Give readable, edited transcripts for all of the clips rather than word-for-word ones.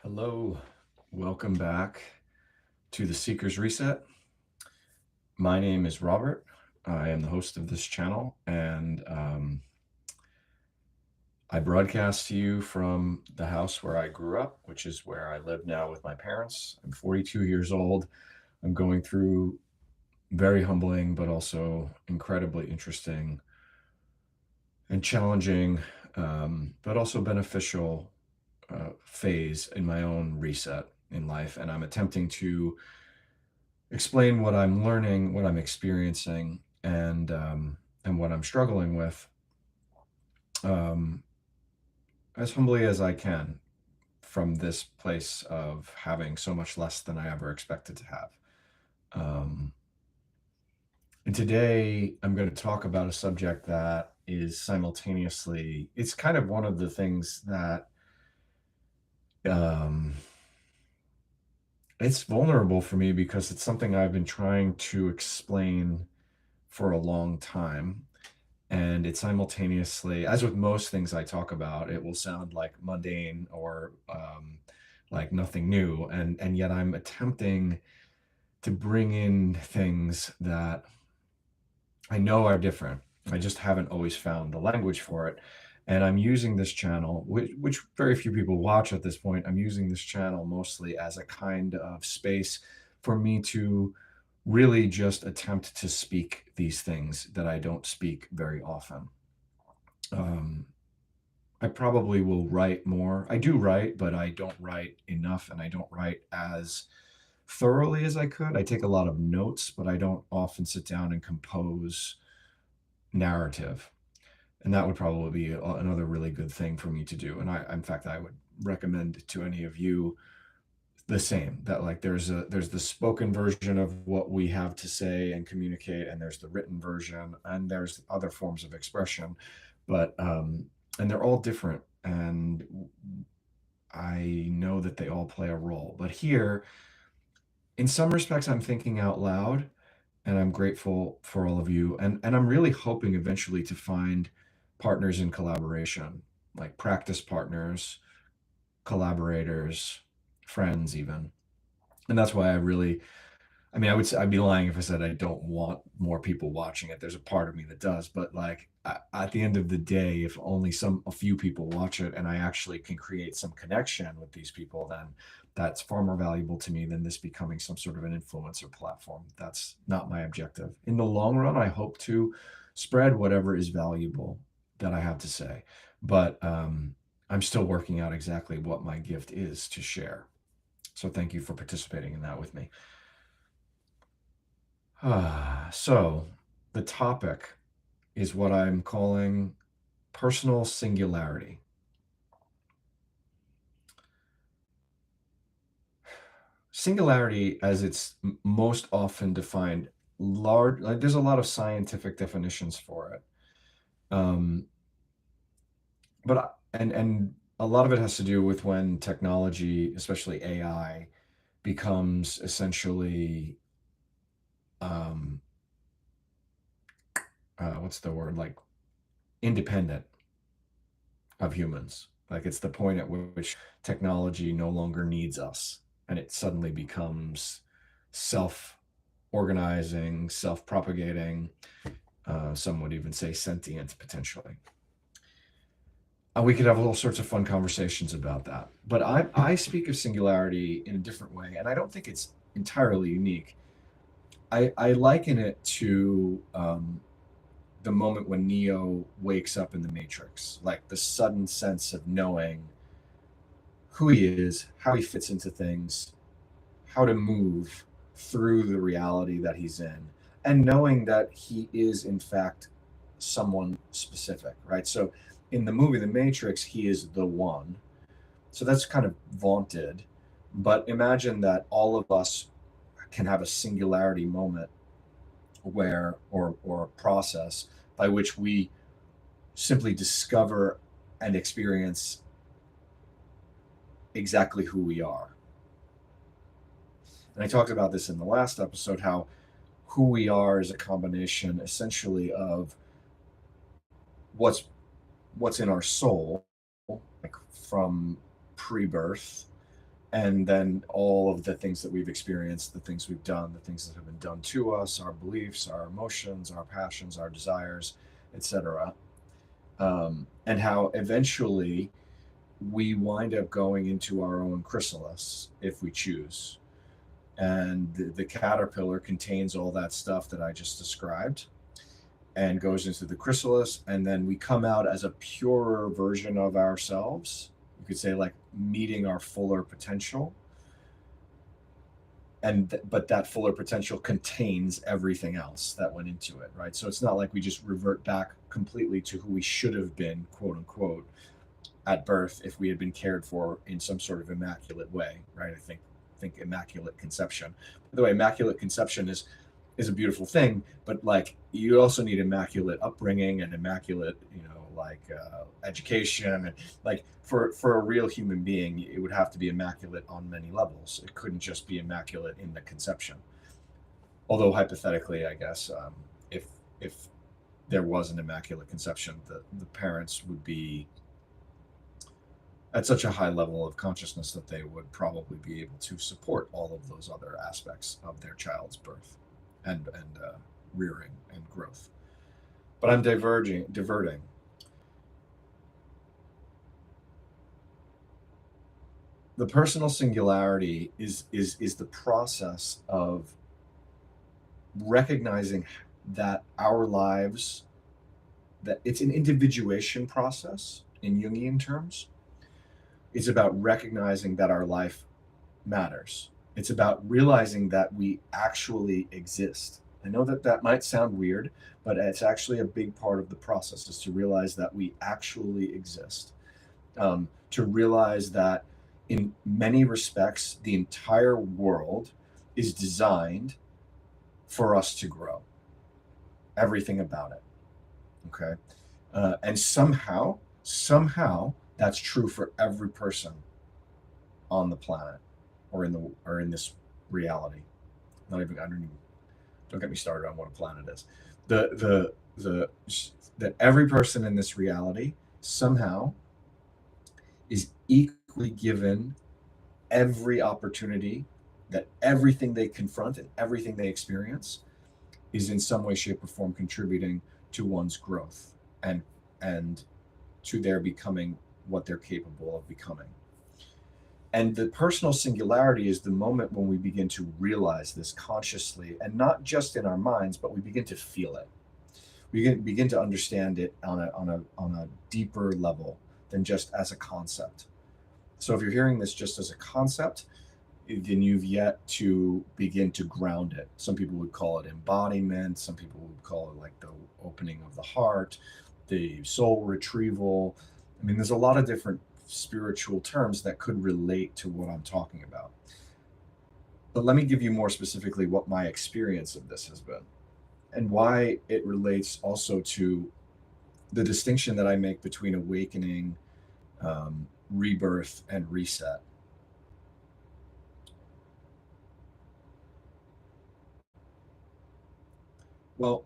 Hello, welcome back to the Seeker's Reset. My name is Robert. I am the host of this channel, and I broadcast to you from the house where I grew up, which is where I live now with my parents. I'm 42 years old. I'm going through very humbling, but also incredibly interesting and challenging, but also beneficial phase in my own reset in life. And I'm attempting to explain what I'm learning, what I'm experiencing, and what I'm struggling with, um, as humbly as I can, from this place of having so much less than I ever expected to have. And today I'm going to talk about a subject that is simultaneously, it's kind of one of the things that um, it's vulnerable for me because it's something I've been trying to explain for a long time. And it simultaneously, as with most things I talk about, it will sound like mundane or like nothing new. And yet I'm attempting to bring in things that I know are different. I just haven't always found the language for it. And I'm using this channel, which very few people watch at this point. I'm using this channel mostly as a kind of space for me to really just attempt to speak these things that I don't speak very often. Um, I probably will write more. I do write, but I don't write enough, and I don't write as thoroughly as I could. I take a lot of notes, but I don't often sit down and compose narrative. And that would probably be another really good thing for me to do. And in fact, I would recommend to any of you the same, that like there's the spoken version of what we have to say and communicate, and there's the written version, and there's other forms of expression, but and they're all different, and I know that they all play a role. But here, in some respects, I'm thinking out loud, and I'm grateful for all of you, and I'm really hoping eventually to find partners in collaboration, like practice partners, collaborators, friends even. And that's why I mean, I'd be lying if I said I don't want more people watching it. There's a part of me that does, but like at the end of the day, if only a few people watch it and I actually can create some connection with these people, then that's far more valuable to me than this becoming some sort of an influencer platform. That's not my objective. In the long run, I hope to spread whatever is valuable that I have to say, but I'm still working out exactly what my gift is to share. So thank you for participating in that with me. So the topic is what I'm calling personal singularity. Singularity, as it's most often defined, like there's a lot of scientific definitions for it. Um, and a lot of it has to do with when technology, especially AI, becomes essentially um, what's the word, like independent of humans. Like it's the point at which technology no longer needs us, and it suddenly becomes self-organizing, self-propagating. Some would even say sentient, potentially. We could have all sorts of fun conversations about that. But I speak of singularity in a different way, and I don't think it's entirely unique. I liken it to the moment when Neo wakes up in the Matrix, like the sudden sense of knowing who he is, how he fits into things, how to move through the reality that he's in, and knowing that he is, in fact, someone specific, right? So in the movie The Matrix, he is the one. So that's kind of vaunted. But imagine that all of us can have a singularity moment where, or a process by which we simply discover and experience exactly who we are. And I talked about this in the last episode, how who we are is a combination essentially of what's what's in our soul, like from pre-birth, And then all of the things that we've experienced, the things we've done, the things that have been done to us, our beliefs, our emotions, our passions, our desires, etc. And how eventually we wind up going into our own chrysalis if we choose. And the caterpillar contains all that stuff that I just described and goes into the chrysalis, and then we come out as a purer version of ourselves. You could say, like, meeting our fuller potential. But that fuller potential contains everything else that went into it, right? So it's not like we just revert back completely to who we should have been, quote unquote, at birth if we had been cared for in some sort of immaculate way, right? I think immaculate conception. By the way, immaculate conception is a beautiful thing, but like you also need immaculate upbringing and immaculate, like education, and like for a real human being, it would have to be immaculate on many levels. It couldn't just be immaculate in the conception. Although hypothetically, I guess if there was an immaculate conception, the parents would be at such a high level of consciousness that they would probably be able to support all of those other aspects of their child's birth and rearing and growth. But I'm diverting. The personal singularity is the process of recognizing that our lives, that it's an individuation process in Jungian terms. It's about recognizing that our life matters. It's about realizing that we actually exist. I know that that might sound weird, but it's actually a big part of the process, is to realize that we actually exist. To realize that in many respects, the entire world is designed for us to grow. Everything about it. Okay. And somehow that's true for every person on the planet or in this reality. Not even, don't get me started on what a planet is. The that every person in this reality somehow is equally given every opportunity, that everything they confront and everything they experience is in some way, shape, or form contributing to one's growth and to their becoming what they're capable of becoming. And the personal singularity is the moment when we begin to realize this consciously, and not just in our minds, but we begin to feel it. We begin to understand it on a deeper level than just as a concept. So if you're hearing this just as a concept, then you've yet to begin to ground it. Some people would call it embodiment. Some people would call it like the opening of the heart, the soul retrieval. I mean, there's a lot of different spiritual terms that could relate to what I'm talking about. But let me give you more specifically what my experience of this has been and why it relates also to the distinction that I make between awakening, rebirth, and reset. Well,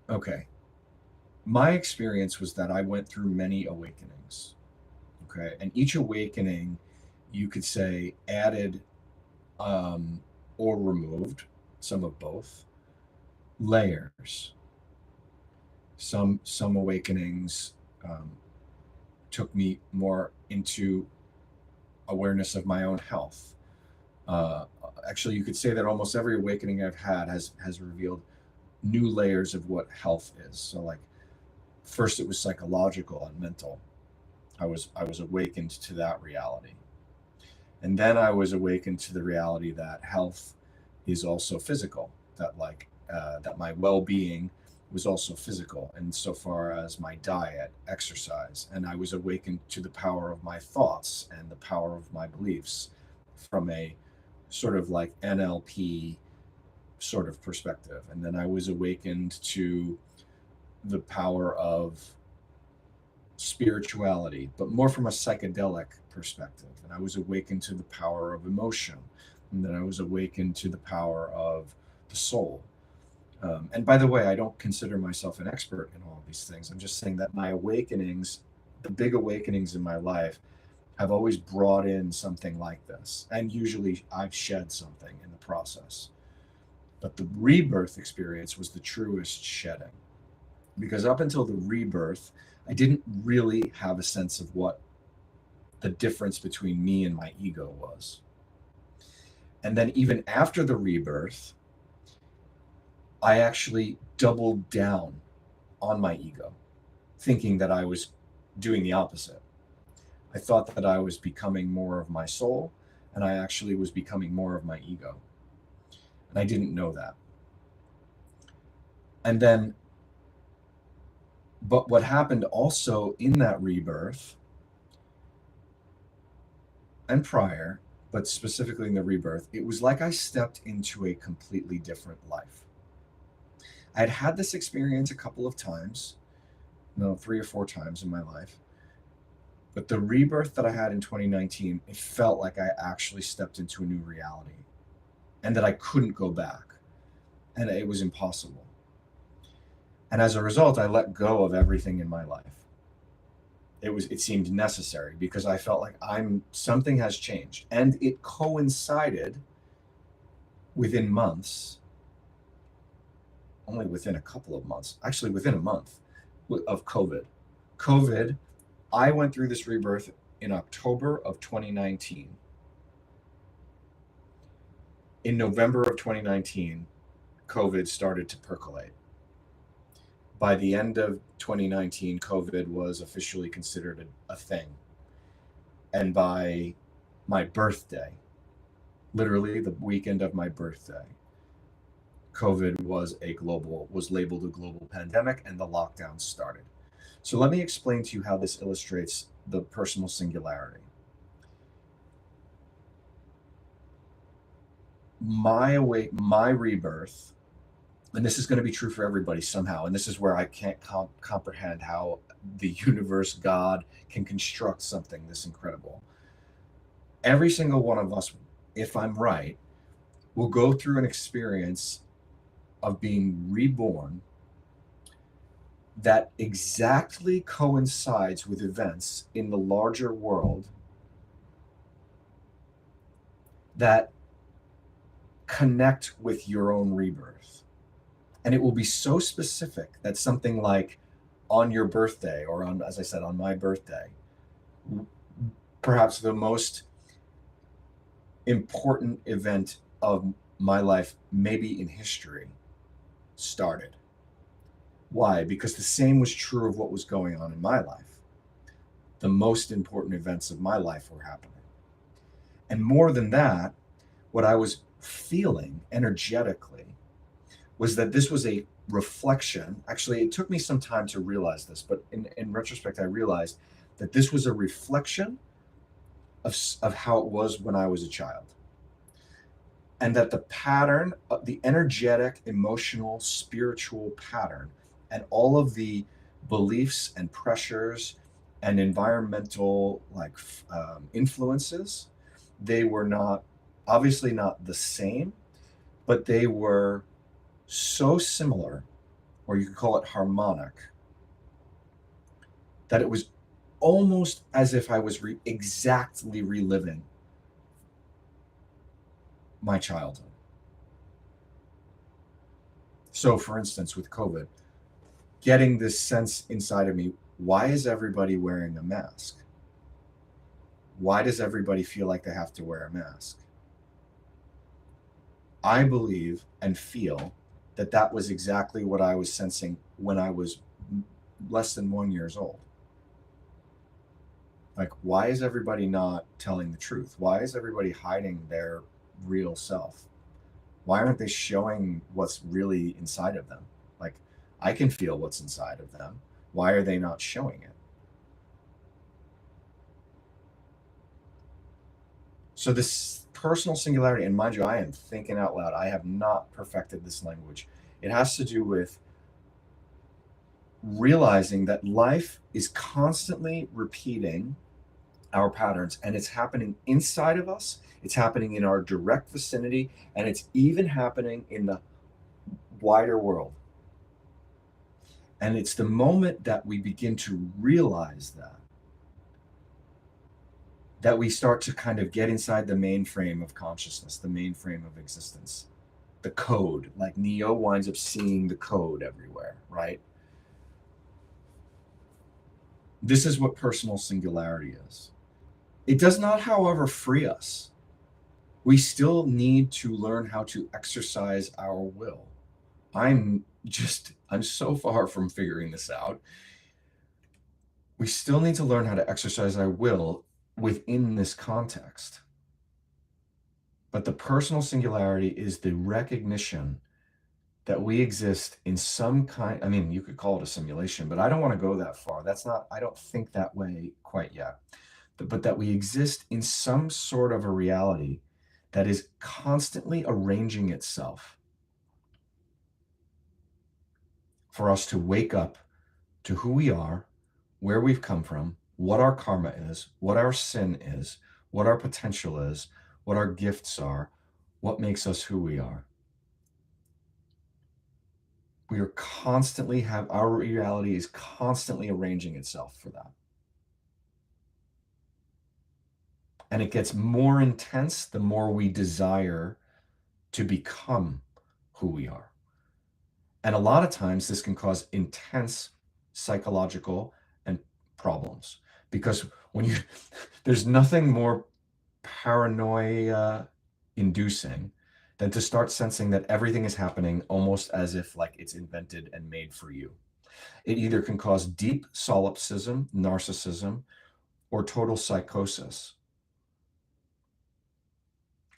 okay. My experience was that I went through many awakenings. Okay. And each awakening, you could say, added or removed, some of both, layers. Some awakenings took me more into awareness of my own health. Uh, Actually, you could say that almost every awakening I've had has revealed new layers of what health is. So, like, first it was psychological and mental. I was awakened to that reality, and then I was awakened to the reality that health is also physical. That, like, that my well-being was also physical, and so far as my diet, exercise, and I was awakened to the power of my thoughts and the power of my beliefs from a sort of like NLP sort of perspective. And then I was awakened to the power of spirituality, but more from a psychedelic perspective. And I was awakened to the power of emotion. And then I was awakened to the power of the soul. And by the way, I don't consider myself an expert in all of these things. I'm just saying that my awakenings, the big awakenings in my life, have always brought in something like this. And usually I've shed something in the process. But the rebirth experience was the truest shedding. Because up until the rebirth, I didn't really have a sense of what the difference between me and my ego was. And then even after the rebirth, I actually doubled down on my ego, thinking that I was doing the opposite. I thought that I was becoming more of my soul, and I actually was becoming more of my ego. And I didn't know that. And then, but what happened also in that rebirth and prior, but specifically in the rebirth, it was like I stepped into a completely different life. I had had this experience a couple of times, no, 3 or 4 times in my life. But the rebirth that I had in 2019, it felt like I actually stepped into a new reality and that I couldn't go back. And it was impossible. And as a result, I let go of everything in my life. It seemed necessary because I felt like something has changed. And it coincided within months, only within a couple of months, actually within a month of COVID. I went through this rebirth in October of 2019. In November of 2019, COVID started to percolate. By the end of 2019, COVID was officially considered a thing. And by my birthday, literally the weekend of my birthday, COVID was labeled a global pandemic, and the lockdown started. So let me explain to you how this illustrates the personal singularity. My rebirth, and this is going to be true for everybody somehow, and this is where I can't comprehend how the universe, God, can construct something this incredible. Every single one of us, if I'm right, will go through an experience of being reborn that exactly coincides with events in the larger world that connect with your own rebirth. And it will be so specific that something like on your birthday, or on, as I said, on my birthday, perhaps the most important event of my life, maybe in history, started. Why? Because the same was true of what was going on in my life. The most important events of my life were happening. And more than that, what I was feeling energetically was that this was a reflection. Actually, it took me some time to realize this, but in retrospect, I realized that this was a reflection of how it was when I was a child. And that the pattern, the energetic, emotional, spiritual pattern, and all of the beliefs and pressures and environmental influences, they were not, obviously not the same, but they were so similar, or you could call it harmonic, that it was almost as if I was exactly reliving my childhood. So, for instance, with COVID, getting this sense inside of me, why is everybody wearing a mask? Why does everybody feel like they have to wear a mask? I believe and feel that that was exactly what I was sensing when I was less than 1 year old. Like, why is everybody not telling the truth? Why is everybody hiding their real self? Why aren't they showing what's really inside of them? Like, I can feel what's inside of them. Why are they not showing it? So this personal singularity, and mind you, I am thinking out loud. I have not perfected this language. It has to do with realizing that life is constantly repeating our patterns, and it's happening inside of us, it's happening in our direct vicinity, and it's even happening in the wider world. And it's the moment that we begin to realize that we start to kind of get inside the mainframe of consciousness, the mainframe of existence, the code. Like Neo winds up seeing the code everywhere, right? This is what personal singularity is. It does not, however, free us. We still need to learn how to exercise our will. I'm so far from figuring this out. We still need to learn how to exercise our will within this context. But the personal singularity is the recognition that we exist in some kind, I mean, you could call it a simulation, but I don't want to go that far. That's not, I don't think that way quite yet. But that we exist in some sort of a reality that is constantly arranging itself for us to wake up to who we are, where we've come from, what our karma is, what our sin is, what our potential is, what our gifts are, what makes us who we are. We are constantly our reality is constantly arranging itself for that. And it gets more intense the more we desire to become who we are. And a lot of times this can cause intense psychological and problems, because when you there's nothing more paranoia inducing than to start sensing that everything is happening almost as if like it's invented and made for you. It either can cause deep solipsism, narcissism, or total psychosis.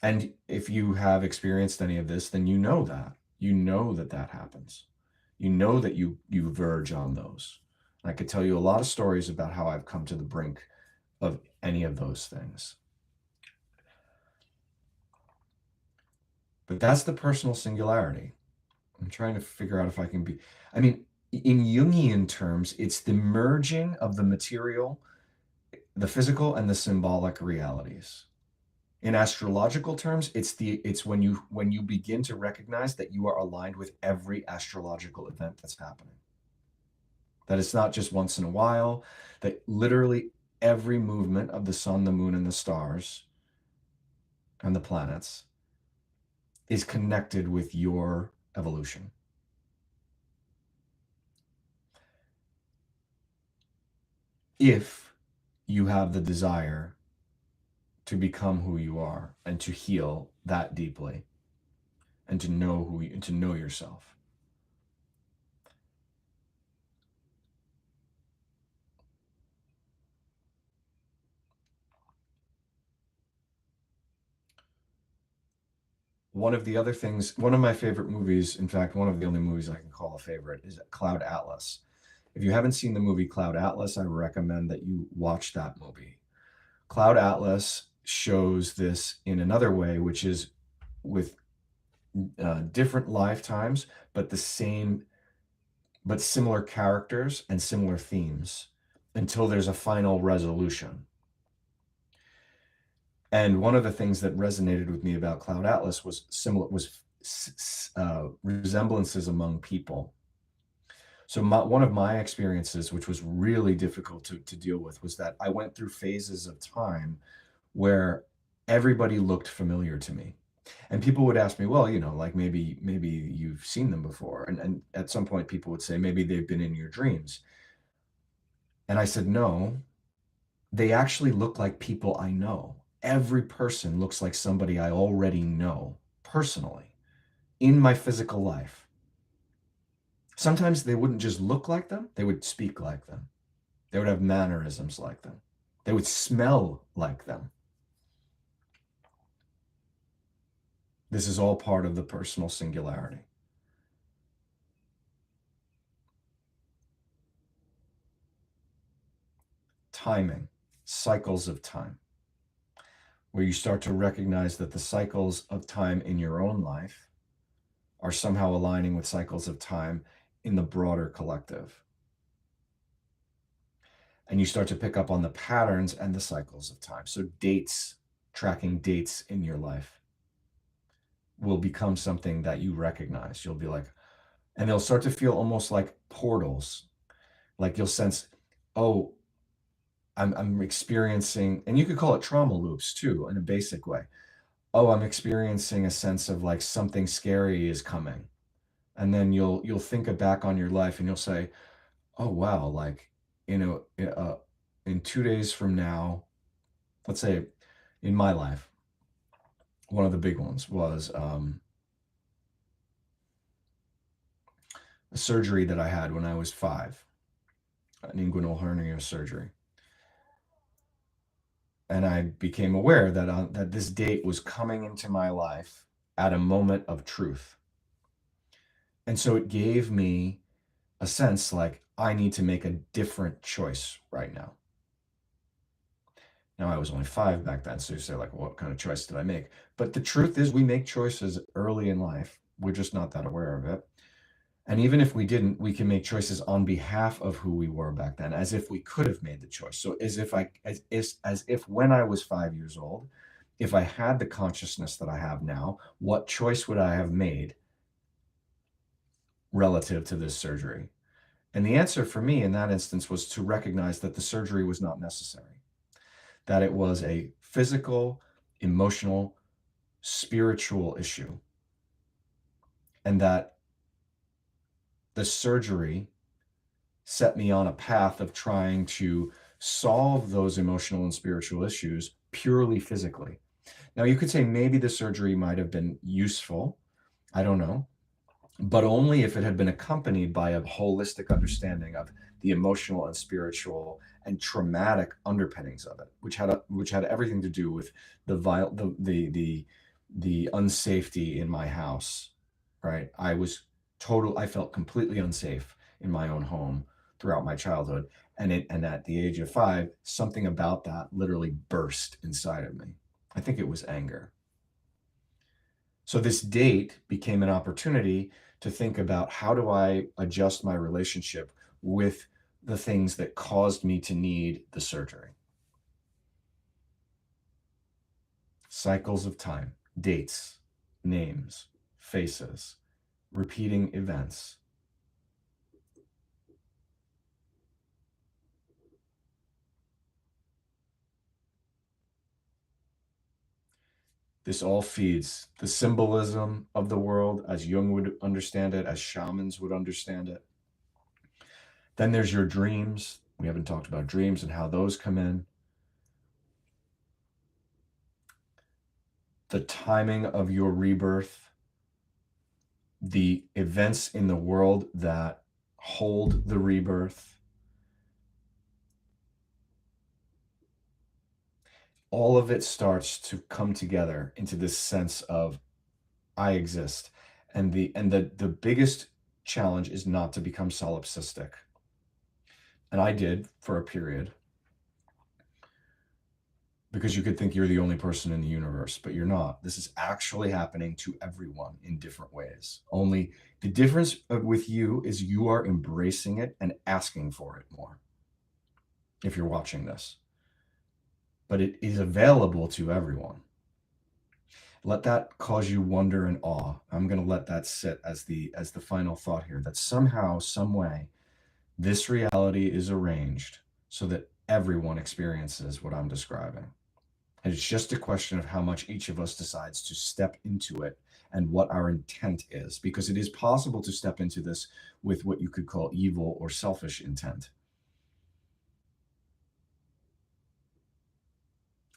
And if you have experienced any of this, then you know that happens. You know that you verge on those. And I could tell you a lot of stories about how I've come to the brink of any of those things. But that's the personal singularity. I'm trying to figure out if I can be, I mean, in Jungian terms, it's the merging of the material, the physical, and the symbolic realities. In astrological terms, it's when you begin to recognize that you are aligned with every astrological event that's happening. That it's not just once in a while, that literally every movement of the sun, the moon, and the stars and the planets is connected with your evolution. If you have the desire to become who you are and to heal that deeply and to know yourself. One of the other things, one of my favorite movies, in fact, one of the only movies I can call a favorite, is Cloud Atlas. If you haven't seen the movie Cloud Atlas, I recommend that you watch that movie. Cloud Atlas shows this in another way, which is with different lifetimes, but similar characters and similar themes until there's a final resolution. And one of the things that resonated with me about Cloud Atlas was resemblances among people. So one of my experiences, which was really difficult to deal with, was that I went through phases of time where everybody looked familiar to me. And people would ask me, well, like maybe you've seen them before. And at some point people would say, maybe they've been in your dreams. And I said, no, they actually look like people I know. Every person looks like somebody I already know personally in my physical life. Sometimes they wouldn't just look like them, they would speak like them. They would have mannerisms like them. They would smell like them. This is all part of the personal singularity. Timing, cycles of time, where you start to recognize that the cycles of time in your own life are somehow aligning with cycles of time in the broader collective. And you start to pick up on the patterns and the cycles of time. So dates, tracking dates in your life will become something that you recognize. You'll be like, and they'll start to feel almost like portals. Like you'll sense, oh, I'm experiencing, and you could call it trauma loops too, in a basic way. Oh, I'm experiencing a sense of like something scary is coming. And then you'll think back on your life and you'll say, oh wow, like, you know, in 2 days from now, let's say in my life, one of the big ones was a surgery that I had when I was 5, an inguinal hernia surgery. And I became aware that this date was coming into my life at a moment of truth. And so it gave me a sense like I need to make a different choice right now. Now, I was only 5 back then, so you say, like, what kind of choice did I make? But the truth is, we make choices early in life. We're just not that aware of it. And even if we didn't, we can make choices on behalf of who we were back then, as if we could have made the choice. So as if when I was 5 years old, if I had the consciousness that I have now, what choice would I have made relative to this surgery? And the answer for me in that instance was to recognize that the surgery was not necessary, that it was a physical, emotional, spiritual issue, and that the surgery set me on a path of trying to solve those emotional and spiritual issues purely physically. Now, you could say maybe the surgery might have been useful. I don't know. But only if it had been accompanied by a holistic understanding of the emotional and spiritual and traumatic underpinnings of it, which had everything to do with the unsafety in my house. Right, I felt completely unsafe in my own home throughout my childhood, and at the age of 5, something about that literally burst inside of me. I think it was anger. So this date became an opportunity to think about how do I adjust my relationship with the things that caused me to need the surgery. Cycles of time, dates, names, faces, repeating events. This all feeds the symbolism of the world as Jung would understand it, as shamans would understand it. Then there's your dreams. We haven't talked about dreams and how those come in. The timing of your rebirth, the events in the world that hold the rebirth. All of it starts to come together into this sense of I exist. And the biggest challenge is not to become solipsistic. And I did for a period, because you could think you're the only person in the universe, but you're not. This is actually happening to everyone in different ways. Only the difference with you is you are embracing it and asking for it more, if you're watching this. But it is available to everyone. Let that cause you wonder and awe. I'm going to let that sit as the final thought here, that somehow, some way, this reality is arranged so that everyone experiences what I'm describing. And it's just a question of how much each of us decides to step into it and what our intent is, because it is possible to step into this with what you could call evil or selfish intent.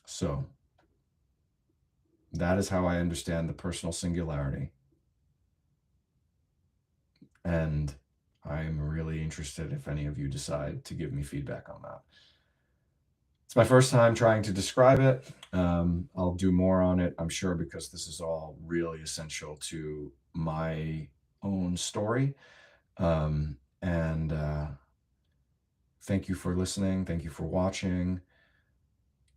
So that is how I understand the personal singularity. And I'm really interested if any of you decide to give me feedback on that. It's my first time trying to describe it. I'll do more on it, I'm sure, because this is all really essential to my own story. And thank you for listening. Thank you for watching.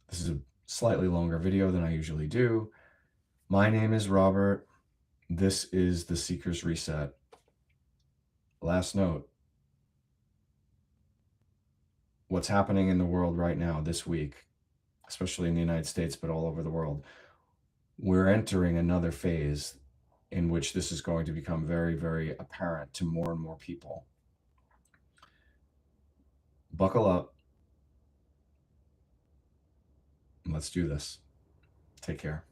This is a slightly longer video than I usually do. My name is Robert. This is The Seeker's Reset. Last note. What's happening in the world right now this week, especially in the United States, but all over the world, we're entering another phase in which this is going to become very, very apparent to more and more people. Buckle up. Let's do this. Take care.